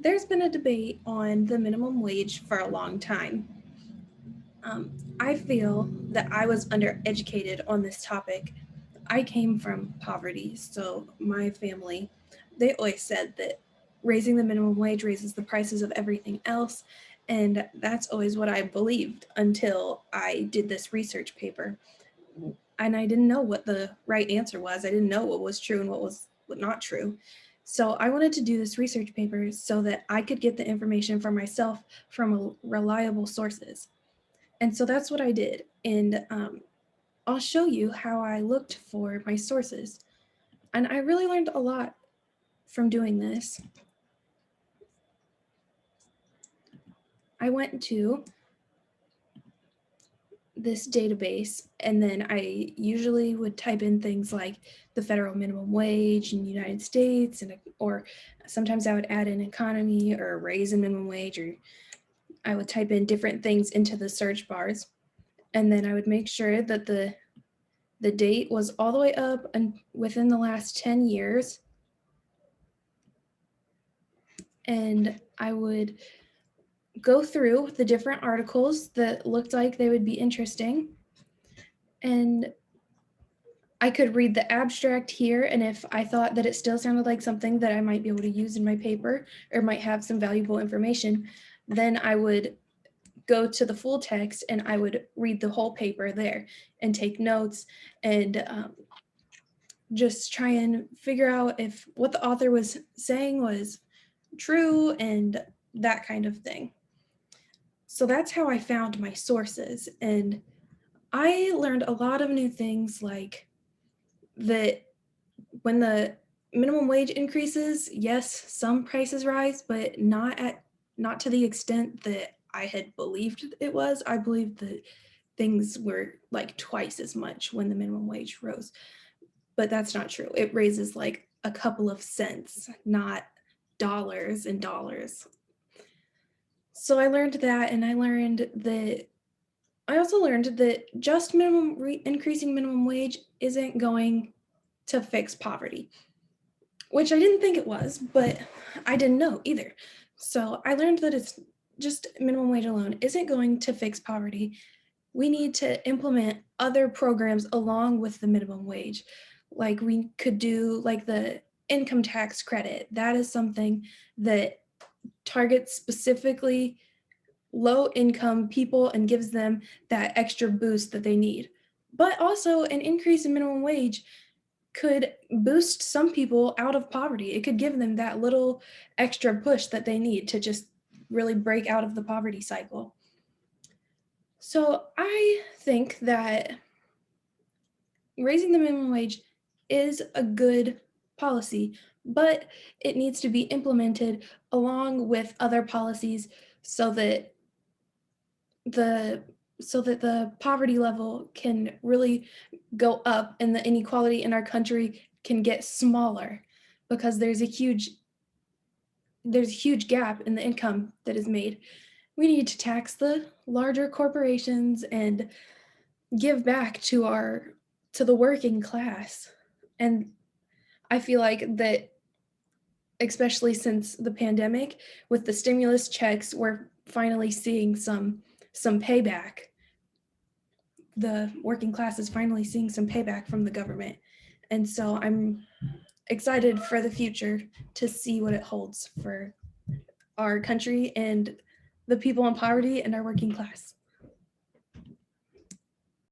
There's been a debate on the minimum wage for a long time. I feel that I was undereducated on this topic. I came from poverty, so my family, they always said that raising the minimum wage raises the prices of everything else, and that's always what I believed until I did this research paper. And I didn't know what the right answer was. I didn't know what was true and what was not true. So I wanted to do this research paper so that I could get the information for myself from reliable sources. And so that's what I did. And I'll show you how I looked for my sources. And I really learned a lot from doing this. I went to this database, and then I usually would type in things like the federal minimum wage in the United States, and or sometimes I would add an economy or a raise in minimum wage, or I would type in different things into the search bars, and then I would make sure that the date was all the way up and within the last 10 years, and I would go through the different articles that looked like they would be interesting, and I could read the abstract here, and if I thought that it still sounded like something that I might be able to use in my paper or might have some valuable information, then I would go to the full text and I would read the whole paper there and take notes and just try and figure out if what the author was saying was true and that kind of thing. So that's how I found my sources. And I learned a lot of new things, like that when the minimum wage increases, yes, some prices rise, but not to the extent that I had believed it was. I believed that things were like twice as much when the minimum wage rose, but that's not true. It raises like a couple of cents, not dollars and dollars. So I learned that, and I also learned that just increasing minimum wage isn't going to fix poverty, which I didn't think it was, but I didn't know either. So I learned that it's just minimum wage alone isn't going to fix poverty. We need to implement other programs along with the minimum wage. Like we could do like the income tax credit. That is something that targets specifically low income people and gives them that extra boost that they need. But also an increase in minimum wage could boost some people out of poverty. It could give them that little extra push that they need to just really break out of the poverty cycle. So I think that raising the minimum wage is a good policy, but it needs to be implemented along with other policies so that the the poverty level can really go up and the inequality in our country can get smaller, because there's a huge gap in the income that is made. We need to tax the larger corporations and give back to the working class. And I feel like that, especially since the pandemic, with the stimulus checks, we're finally seeing some payback. The working class is finally seeing some payback from the government. And so I'm excited for the future to see what it holds for our country and the people in poverty and our working class.